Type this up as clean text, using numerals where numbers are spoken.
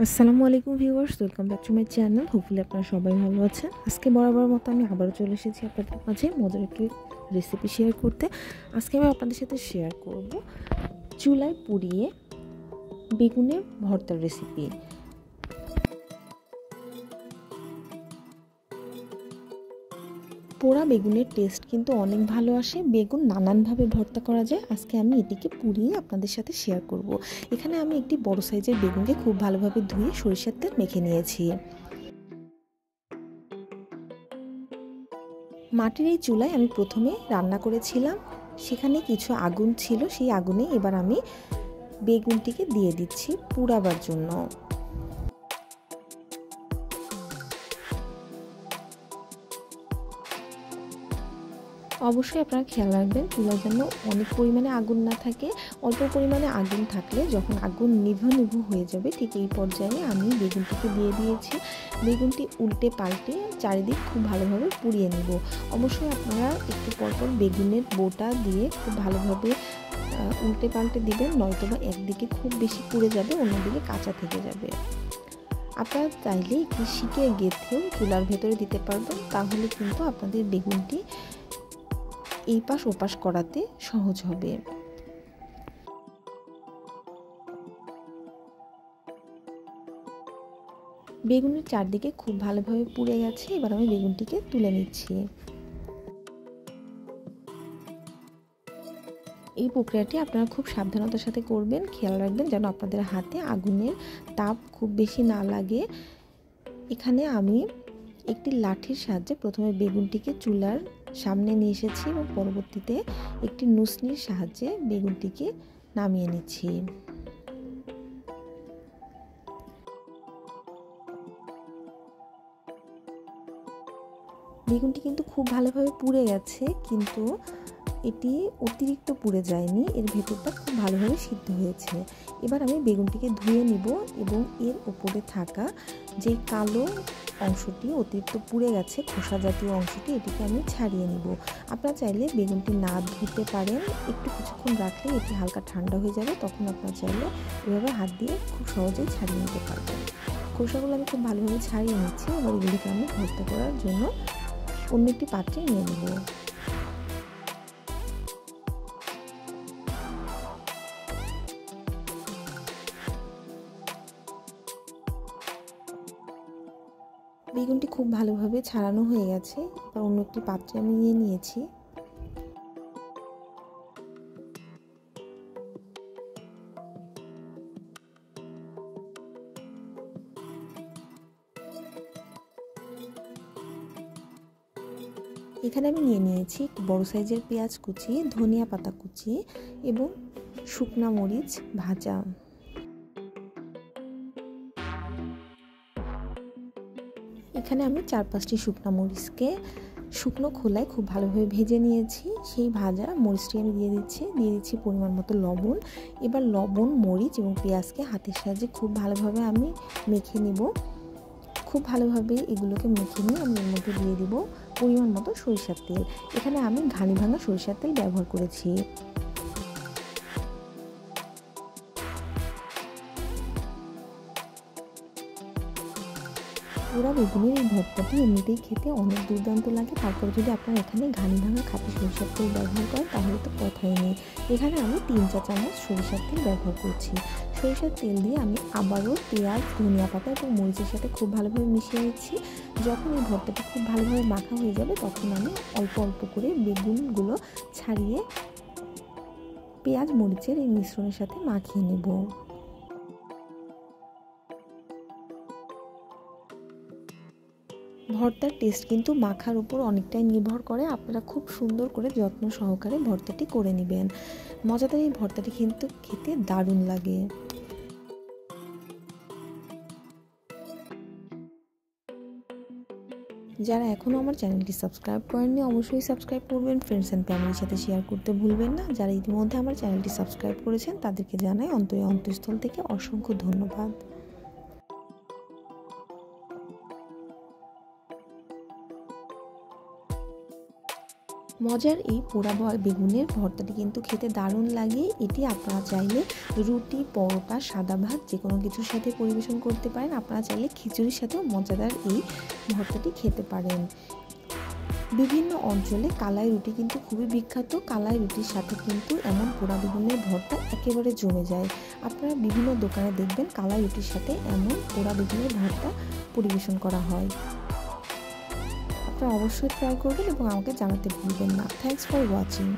আসসালামু আলাইকুম viewers, welcome back to my channel. Hopefully আপনারা সবাই ভালো আছেন। আজকে বরাবর মতো আমি আবারও চলে এসেছি আপনাদের মাঝে মজার একটি রেসিপি শেয়ার করতে। আজকে আমি আপনাদের সাথে শেয়ার করব চুলায় পুড়িয়ে বেগুনের ভর্তার রেসিপি। পোড়া বেগুনের টেস্ট কিন্তু অনেক ভালো আসে। বেগুন নানানভাবে ভর্তা করা যায়। আজকে আমি এটিকে পুড়িয়ে আপনাদের সাথে শেয়ার করব। এখানে আমি একটি বড় সাইজের বেগুনকে খুব ভালোভাবে ধুয়ে সরিষার তেল মেখে নিয়েছি। মাটির এই চুলায় আমি প্রথমে রান্না করেছিলাম, সেখানে কিছু আগুন ছিল, সেই আগুনে এবার আমি বেগুনটিকে দিয়ে দিচ্ছি পুড়াবার জন্য। অবশ্যই আপনারা খেয়াল রাখবেন চুলায় যেন অনেক পরিমাণে আগুন না থাকে। অল্প পরিমাণে আগুন থাকলে যখন আগুন নিভু নিভু হয়ে যাবে ঠিক এই পর্যায়ে আমি বেগুনটিকে দিয়ে দিয়েছি। বেগুনটি উল্টে পাল্টে চারিদিক খুব ভালোভাবে পুড়িয়ে নেব। অবশ্যই আপনারা একটু পরপর বেগুনের বোটা দিয়ে খুব ভালোভাবে উল্টে পাল্টে দিবেন, নয়তোবা একদিকে খুব বেশি পুড়ে যাবে, অন্যদিকে কাঁচা থেকে যাবে। আপনারা চাইলে একটি শিকে গেঁথেও চুলার ভেতরে দিতে পারবেন, তাহলে কিন্তু আপনাদের বেগুনটি এই পাশ ওপাশ করাতে সহজ হবে। বেগুনের চারদিকে খুব ভালোভাবে পুড়ে গেছে। এবার আমি বেগুনটিকে তুলে নিচ্ছি। এই প্রক্রিয়াটি আপনারা খুব সাবধানতার সাথে করবেন। খেয়াল রাখবেন যেন আপনাদের হাতে আগুনের তাপ খুব বেশি না লাগে। এখানে আমি একটি লাঠির সাহায্যে প্রথমে বেগুনটিকে চুলার সামনে নিয়ে এসেছি এবং পরবর্তীতে একটি নুসনির সাহায্যে বেগুনটিকে নামিয়ে নিচ্ছি। বেগুনটি কিন্তু খুব ভালোভাবে পুড়ে গেছে, কিন্তু এটি অতিরিক্ত পুড়ে যায়নি, এর ভেতরটা খুব ভালোভাবে সিদ্ধ হয়েছে। এবার আমি বেগুনটিকে ধুয়ে নিব এবং এর উপরে থাকা যে কালো অংশটি অতিরিক্ত পুড়ে গেছে, খোসা জাতীয় অংশটি, এটিকে আমি ছাড়িয়ে নিব। আপনারা চাইলে বেগুনটি না ধুতে পারেন, একটু কিছুক্ষণ রাখলে এটি হালকা ঠান্ডা হয়ে যাবে, তখন আপনারা চাইলে এভাবে হাত দিয়ে খুব সহজেই ছাড়িয়ে নিতে পারবেন। খোসাগুলো আমি খুব ভালোভাবে ছাড়িয়ে নিচ্ছি। এবার এগুলিকে আমি ভর্তা করার জন্য অন্য একটি পাত্রে নিয়ে নেব। বেগুনটি খুব ভালোভাবে ছাড়ানো হয়ে গেছে। এবার অন্য একটি পাত্রে আমি নিয়ে নিয়েছি। এখানে আমি নিয়ে নিয়েছি বড় সাইজের পেঁয়াজ কুচি, ধনিয়া পাতা কুচি এবং শুকনা মরিচ ভাজা। এখানে আমি 4-5টি শুকনো মরিচকে শুকনো খোলায় খুব ভালোভাবে ভেজে নিয়েছি। সেই ভাজা মরিচটি আমি দিয়ে দিচ্ছি পরিমাণ মতো লবণ। এবার লবণ, মরিচ এবং পেঁয়াজকে হাতের সাহায্যে খুব ভালোভাবে আমি মেখে নিব। খুব ভালোভাবে এগুলোকে মেখে নিয়ে আমি এর মধ্যে দিয়ে দিব পরিমাণ মতো সরিষার তেল। এখানে আমি ঘানি ভাঙা সরিষার তেল ব্যবহার করেছি। পোড়া বেগুনের এই ভর্তাটি এমনিতেই খেতে অনেক দুর্দান্ত লাগে। তারপর যদি আপনারা এখানে ঘানি ভাঙা খাঁটি সরিষার তেল ব্যবহার করেন তাহলে তো কথাই নেই। এখানে আমি 3 চা চামচ সরিষার তেল ব্যবহার করছি। সরিষার তেল দিয়ে আমি আবারও পেঁয়াজ, ধনিয়া পাতা এবং মরিচের সাথে খুব ভালোভাবে মিশিয়ে নিচ্ছি। যখন এই ভর্তাটি খুব ভালোভাবে মাখা হয়ে যাবে তখন আমি অল্প অল্প করে বেগুনগুলো ছাড়িয়ে পেঁয়াজ মরিচের এই মিশ্রণের সাথে মাখিয়ে নেব। ভর্তার টেস্ট কিন্তু মাখার উপর অনেকটাই নির্ভর করে। আপনারা খুব সুন্দর করে যত্ন সহকারে ভর্তাটি করে নেবেন। মজাদার এই ভর্তাটি কিন্তু খেতে দারুণ লাগে। যারা এখনও আমার চ্যানেলটি সাবস্ক্রাইব করেননি অবশ্যই সাবস্ক্রাইব করবেন। ফ্রেন্ডস অ্যান্ড ফ্যামিলির সাথে শেয়ার করতে ভুলবেন না। যারা ইতিমধ্যে আমার চ্যানেলটি সাবস্ক্রাইব করেছেন তাদেরকে জানাই অন্তঃস্থল থেকে অসংখ্য ধন্যবাদ। মজার এই পোড়া বেগুনের ভর্তাটি কিন্তু খেতে দারুণ লাগে। এটি আপনারা চাইলে রুটি, পরোটা, সাদা ভাত যে কোনো কিছুর সাথে পরিবেশন করতে পারেন। আপনারা চাইলে খিচুড়ির সাথেও মজাদার এই ভর্তাটি খেতে পারেন। বিভিন্ন অঞ্চলে কালাই রুটি কিন্তু খুবই বিখ্যাত। কালাই রুটির সাথে কিন্তু এমন পোড়া বেগুনের ভর্তা একেবারে জমে যায়। আপনারা বিভিন্ন দোকানে দেখবেন কালাই রুটির সাথে এমন পোড়া বেগুনের ভর্তা পরিবেশন করা হয়। আপনারা অবশ্যই ট্রাই করবেন এবং আমাকে জানাতে ভুলবেন না। Thanks for watching.